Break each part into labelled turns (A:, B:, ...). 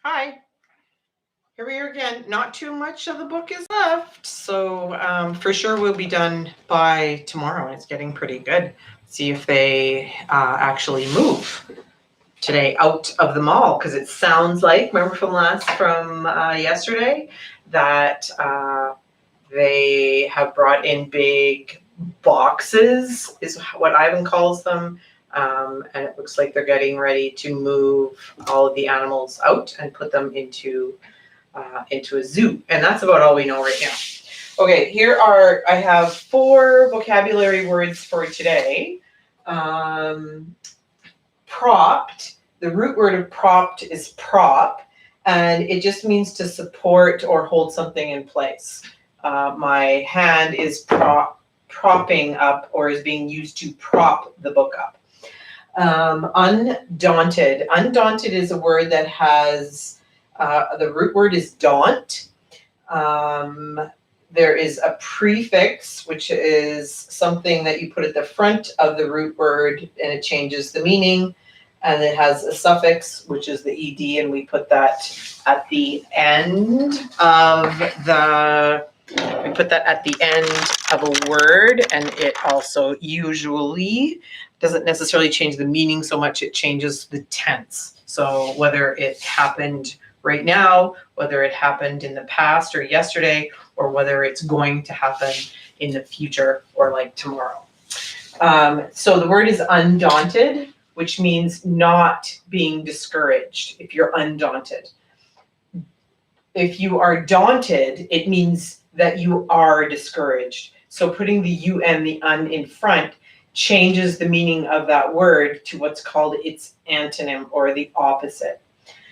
A: Hi, here we are again. Not too much of the book is left, so for sure we'll be done by tomorrow. It's getting pretty good. See if they actually move today out of the mall, because it sounds like, remember from yesterday, that they have brought in big boxes, is what Ivan calls them. And it looks like they're getting ready to move all of the animals out and put them into a zoo. And that's about all we know right now. Okay, I have 4 vocabulary words for today. Propped, the root word of propped is prop, and it just means to support or hold something in place. My hand is propping up, or is being used to prop the book up. Undaunted. Undaunted is a word that has, the root word is daunt. There is a prefix, which is something that you put at the front of the root word and it changes the meaning. And it has a suffix, which is the ed, and we put that at the end of a word, and it also usually doesn't necessarily change the meaning so much, it changes the tense. So whether it happened right now, whether it happened in the past or yesterday, or whether it's going to happen in the future or like tomorrow. So the word is undaunted, which means not being discouraged if you're undaunted. If you are daunted, it means that you are discouraged. So putting the U and the un in front changes the meaning of that word to what's called its antonym, or the opposite.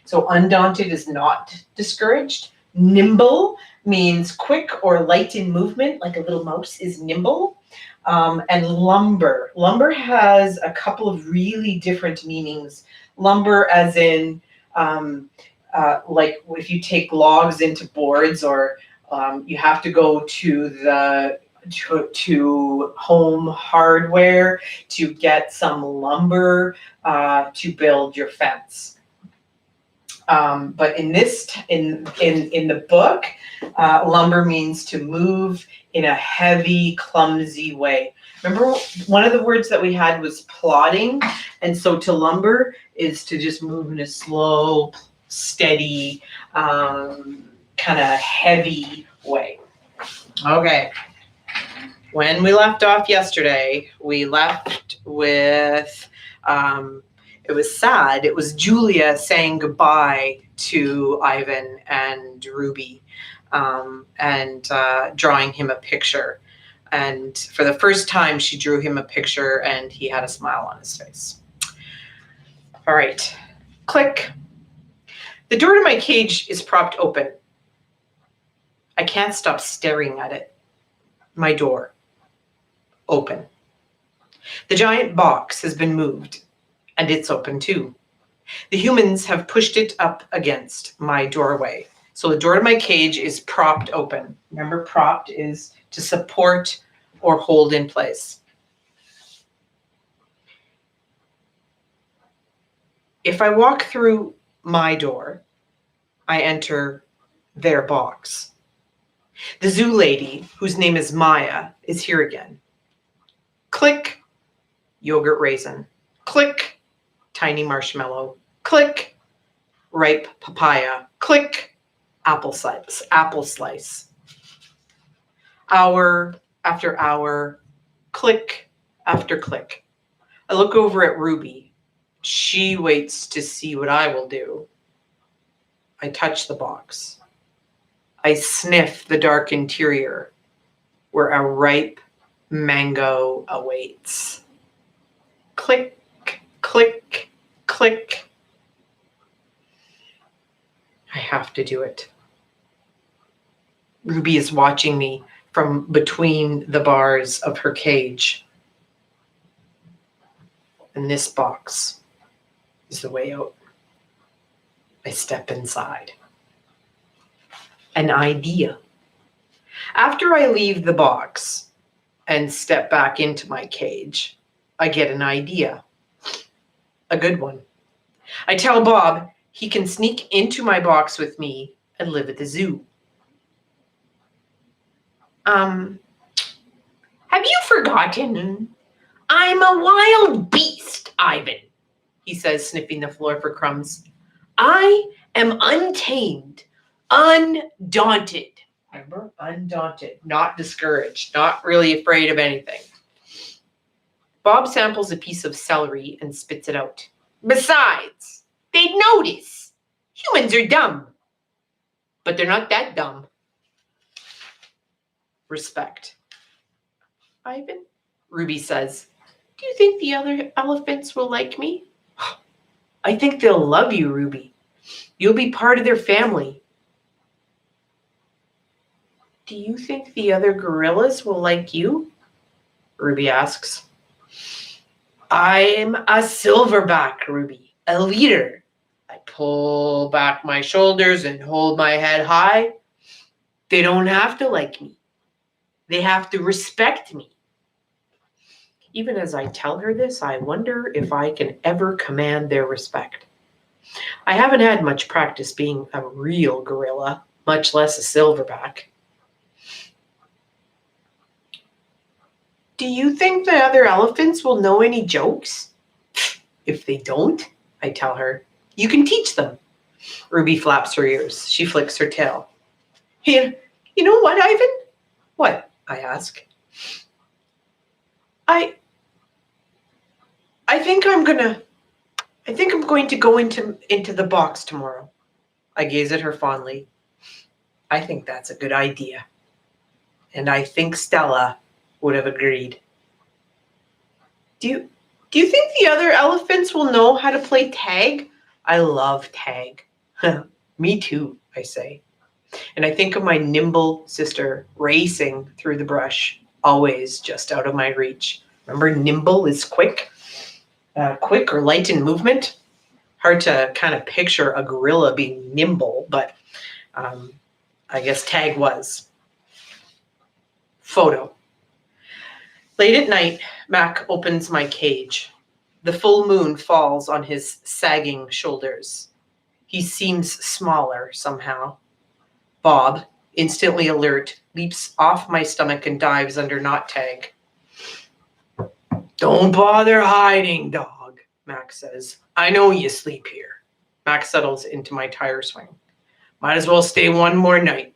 A: So undaunted is not discouraged. Nimble means quick or light in movement, like a little mouse is nimble. And lumber. Lumber has a couple of really different meanings. Lumber as in, like if you take logs into boards, or you have to go to Home Hardware to get some lumber to build your fence. But in the book, lumber means to move in a heavy, clumsy way. Remember, one of the words that we had was plodding, and so to lumber is to just move in a slow, steady, kind of heavy way. Okay. When we left off yesterday, we left with, it was sad. It was Julia saying goodbye to Ivan and Ruby, and drawing him a picture. And for the first time, she drew him a picture and he had a smile on his face. All right, click. The door to my cage is propped open. I can't stop staring at it. My door, open. The giant box has been moved, and it's open too. The humans have pushed it up against my doorway. So the door to my cage is propped open. Remember, propped is to support or hold in place. If I walk through my door, I enter their box. The zoo lady, whose name is Maya, is here again. Click, yogurt raisin. Click, tiny marshmallow. Click, ripe papaya. Click, apple slice. Hour after hour, click after click. I look over at Ruby. She waits to see what I will do. I touch the box. I sniff the dark interior where a ripe mango awaits. Click, click, click. I have to do it. Ruby is watching me from between the bars of her cage. And this box is the way out. I step inside. An idea. After I leave the box and step back into my cage, I get an idea. A good one. I tell Bob he can sneak into my box with me and live at the zoo. Have you forgotten? I'm a wild beast, Ivan, he says, sniffing the floor for crumbs. I am untamed, undaunted. Remember? Undaunted, not discouraged, not really afraid of anything. Bob samples a piece of celery and spits it out. Besides, they'd notice. Humans are dumb. But they're not that dumb. Respect. Ivan, Ruby says, do you think the other elephants will like me? I think they'll love you, Ruby. You'll be part of their family. Do you think the other gorillas will like you? Ruby asks. I'm a silverback, Ruby, a leader. I pull back my shoulders and hold my head high. They don't have to like me. They have to respect me. Even as I tell her this, I wonder if I can ever command their respect. I haven't had much practice being a real gorilla, much less a silverback. Do you think the other elephants will know any jokes? If they don't, I tell her, you can teach them. Ruby flaps her ears. She flicks her tail. You know what, Ivan? What? I ask. I think I'm going to go into the box tomorrow. I gaze at her fondly. I think that's a good idea. And I think Stella would have agreed. Do you think the other elephants will know how to play tag? I love tag. Me too, I say. And I think of my nimble sister racing through the brush, always just out of my reach. Remember, nimble is quick or light in movement. Hard to kind of picture a gorilla being nimble, but I guess tag was. Photo. Late at night, Mac opens my cage. The full moon falls on his sagging shoulders. He seems smaller somehow. Bob, instantly alert, leaps off my stomach and dives under knot tag. Don't bother hiding, dog, Mac says. I know you sleep here. Mac settles into my tire swing. Might as well stay one more night.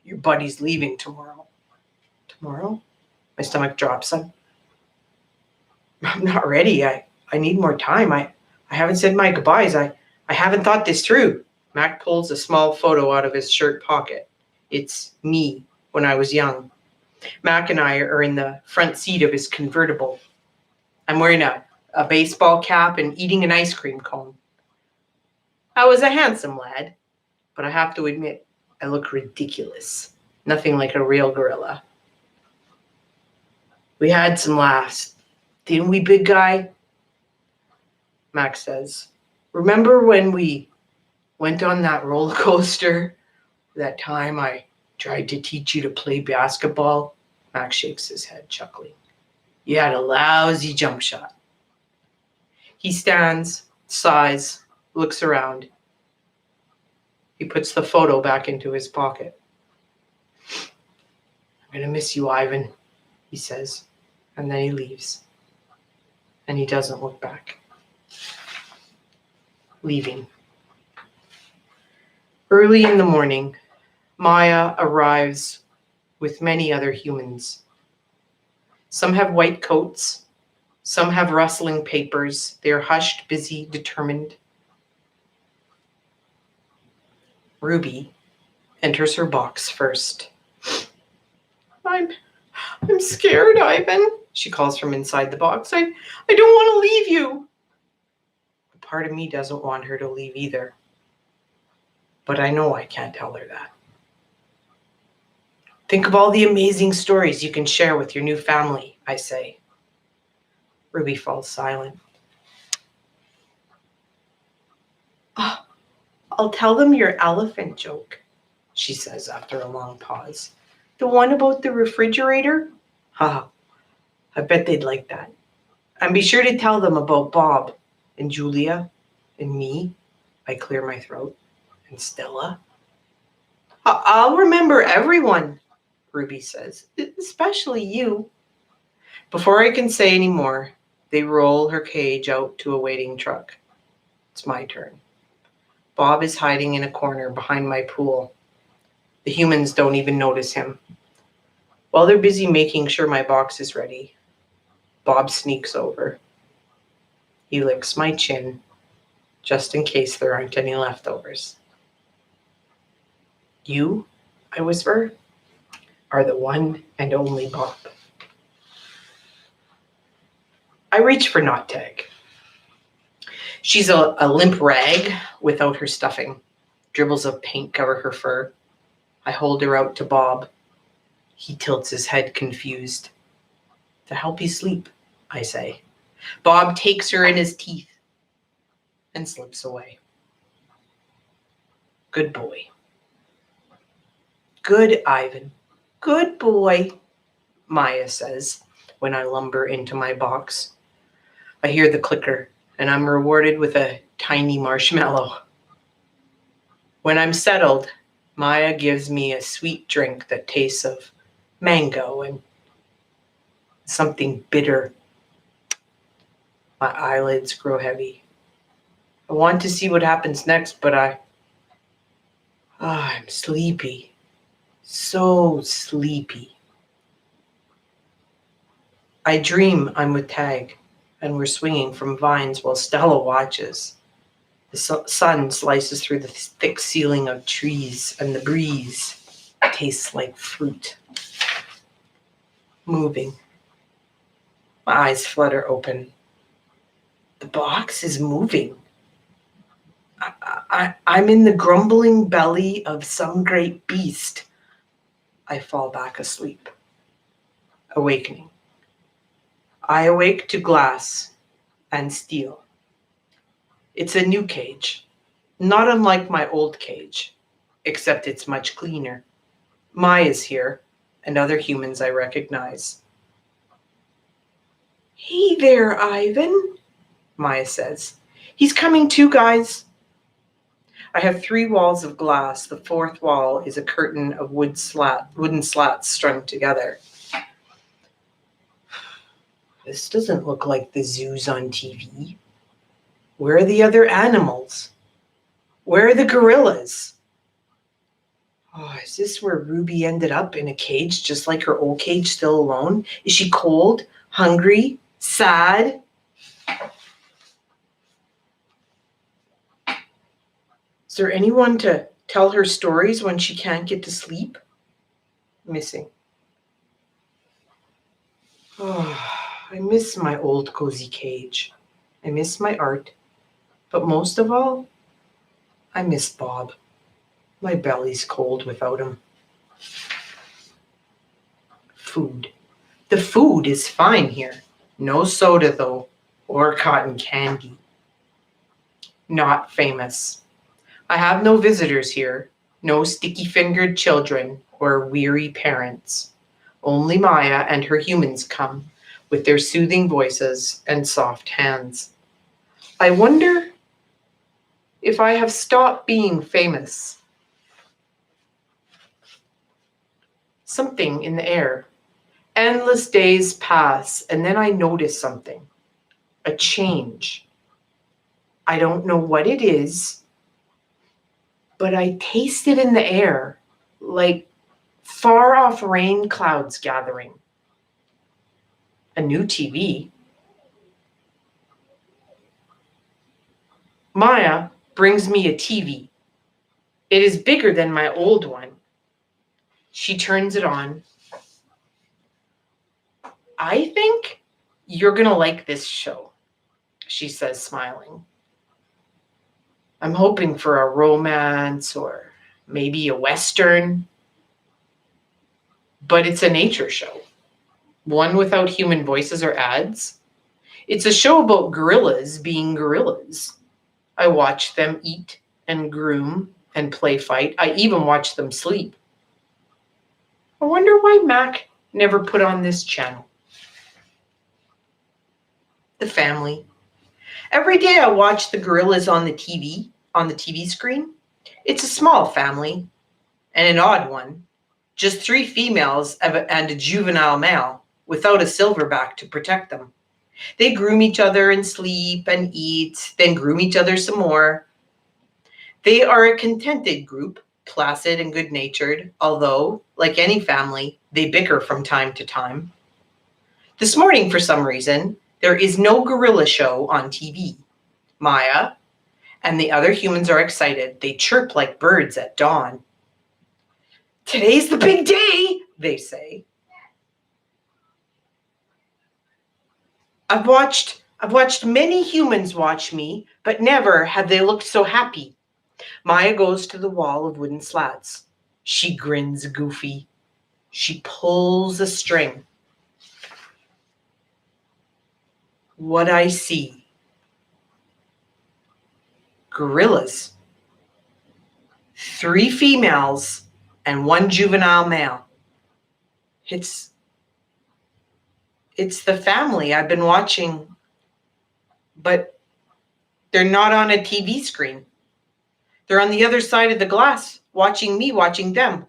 A: Your buddy's leaving tomorrow. Tomorrow? My stomach drops. I'm not ready. I need more time. I haven't said my goodbyes. I haven't thought this through. Mac pulls a small photo out of his shirt pocket. It's me when I was young. Mac and I are in the front seat of his convertible. I'm wearing a baseball cap and eating an ice cream cone. I was a handsome lad, but I have to admit, I look ridiculous. Nothing like a real gorilla. We had some laughs, didn't we, big guy? Mac says, remember when we went on that roller coaster? That time I tried to teach you to play basketball? Mac shakes his head, chuckling. You had a lousy jump shot. He stands, sighs, looks around. He puts the photo back into his pocket. I'm going to miss you, Ivan, he says, and then he leaves. And he doesn't look back. Leaving. Early in the morning, Maya arrives with many other humans. Some have white coats. Some have rustling papers. They are hushed, busy, determined. Ruby enters her box first. I'm scared, Ivan, she calls from inside the box. I don't want to leave you. A part of me doesn't want her to leave either. But I know I can't tell her that. Think of all the amazing stories you can share with your new family, I say. Ruby falls silent. Oh, I'll tell them your elephant joke, she says after a long pause. The one about the refrigerator? Haha, I bet they'd like that. And be sure to tell them about Bob and Julia and me
B: I clear my throat. And Stella? I'll remember everyone, Ruby says, especially you. Before I can say any more, they roll her cage out to a waiting truck. It's my turn. Bob is hiding in a corner behind my pool. The humans don't even notice him. While they're busy making sure my box is ready, Bob sneaks over. He licks my chin, just in case there aren't any leftovers. You, I whisper, are the one and only Bob. I reach for Knot Tag. She's a limp rag without her stuffing. Dribbles of paint cover her fur. I hold her out to Bob. He tilts his head confused. To help you sleep, I say. Bob takes her in his teeth and slips away. Good boy. Good, Ivan. Good boy, Maya says when I lumber into my box. I hear the clicker, and I'm rewarded with a tiny marshmallow. When I'm settled, Maya gives me a sweet drink that tastes of mango and something bitter. My eyelids grow heavy. I want to see what happens next, but I'm sleepy. So sleepy. I dream I'm with Tag, and we're swinging from vines while Stella watches. The sun slices through the thick ceiling of trees, and the breeze tastes like fruit. Moving. My eyes flutter open. The box is moving. I'm in the grumbling belly of some great beast. I fall back asleep. Awakening. I awake to glass and steel. It's a new cage, not unlike my old cage, except it's much cleaner. Maya's here, and other humans I recognize. Hey there, Ivan, Maya says. He's coming too, guys. I have 3 walls of glass. The 4th wall is a curtain of wooden slats strung together. This doesn't look like the zoos on TV. Where are the other animals? Where are the gorillas? Oh, is this where Ruby ended up, in a cage just like her old cage, still alone? Is she cold, hungry, sad? Is there anyone to tell her stories when she can't get to sleep? Missing. Oh, I miss my old cozy cage. I miss my art. But most of all, I miss Bob. My belly's cold without him. Food. The food is fine here. No soda, though, or cotton candy. Not famous. I have no visitors here, no sticky-fingered children or weary parents. Only Maya and her humans come, with their soothing voices and soft hands. I wonder if I have stopped being famous. Something in the air. Endless days pass, and then I notice something. A change. I don't know what it is, but I taste it in the air, like far-off rain clouds gathering. A new TV. Maya brings me a TV. It is bigger than my old one. She turns it on. I think you're going to like this show, she says, smiling. I'm hoping for a romance or maybe a Western. But it's a nature show. One without human voices or ads. It's a show about gorillas being gorillas. I watch them eat and groom and play fight. I even watch them sleep. I wonder why Mac never put on this channel. The family. Every day I watch the gorillas on the TV. on the TV screen? It's a small family, and an odd one. Just 3 females and a juvenile male, without a silverback to protect them. They groom each other and sleep and eat, then groom each other some more. They are a contented group, placid and good-natured, although, like any family, they bicker from time to time. This morning, for some reason, there is no gorilla show on TV. Maya and the other humans are excited. They chirp like birds at dawn. Today's the big day, they say. I've watched many humans watch me, but never have they looked so happy. Maya goes to the wall of wooden slats. She grins goofy. She pulls a string. What I see. Gorillas. 3 females and 1 juvenile male. It's the family I've been watching, but they're not on a TV screen. They're on the other side of the glass, watching me, watching them.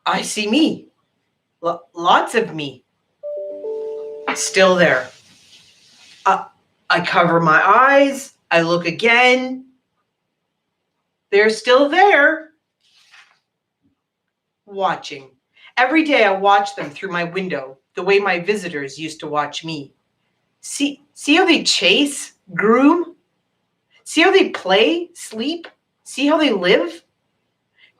B: I see me. Lots of me. Still there. I cover my eyes. I look again. They're still there. Watching. Every day I watch them through my window, the way my visitors used to watch me. See how they chase, groom? See how they play, sleep? See how they live?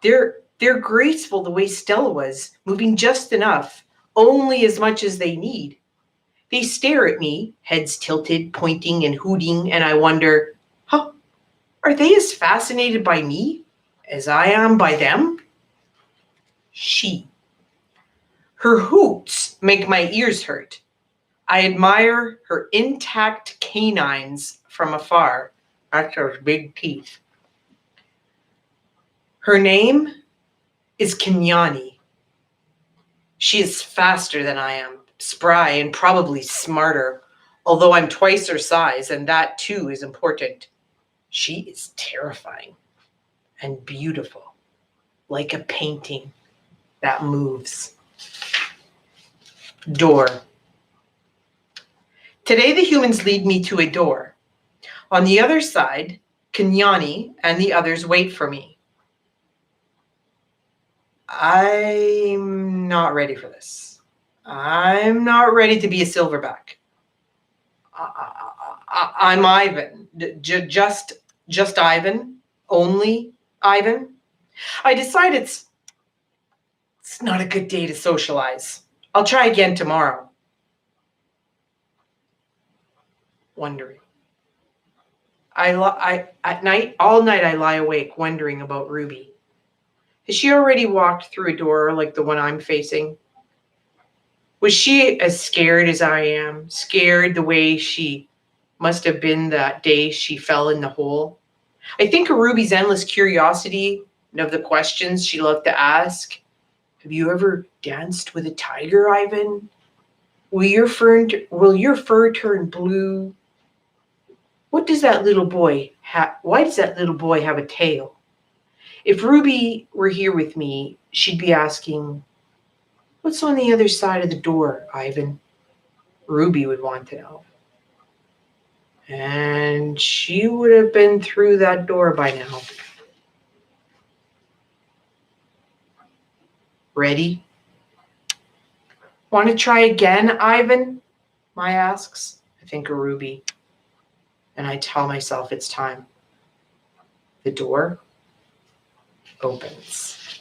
B: They're graceful the way Stella was, moving just enough, only as much as they need. They stare at me, heads tilted, pointing and hooting, and I wonder, are they as fascinated by me as I am by them? She. Her hoots make my ears hurt. I admire her intact canines from afar. That's those big teeth. Her name is Kenyani. She is faster than I am, spry and probably smarter, although I'm twice her size, and that too is important. She is terrifying and beautiful, like a painting that moves. Door. Today the humans lead me to a door. On the other side, Kenyani and the others wait for me. I'm not ready for this. I'm not ready to be a silverback. I'm Ivan. Just Ivan. Only Ivan. I decide it's not a good day to socialize. I'll try again tomorrow. Wondering. All night I lie awake wondering about Ruby. Has she already walked through a door like the one I'm facing? Was she as scared as I am? Scared the way she must have been that day she fell in the hole? I think of Ruby's endless curiosity and of the questions she loved to ask. Have you ever danced with a tiger, Ivan? Will your fur turn blue? What does that little boy have? Why does that little boy have a tail? If Ruby were here with me, she'd be asking, what's on the other side of the door, Ivan? Ruby would want to know. And she would have been through that door by now. Ready? Want to try again, Ivan? Maya asks. I think of Ruby. And I tell myself it's time. The door opens.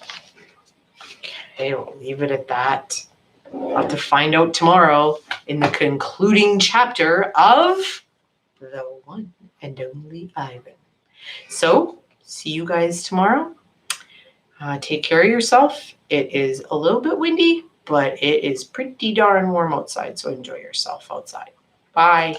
B: Okay, we'll leave it at that. I'll have to find out tomorrow in the concluding chapter of The One and Only Ivan. So, see you guys tomorrow. Take care of yourself. It is a little bit windy, but it is pretty darn warm outside, so enjoy yourself outside. Bye.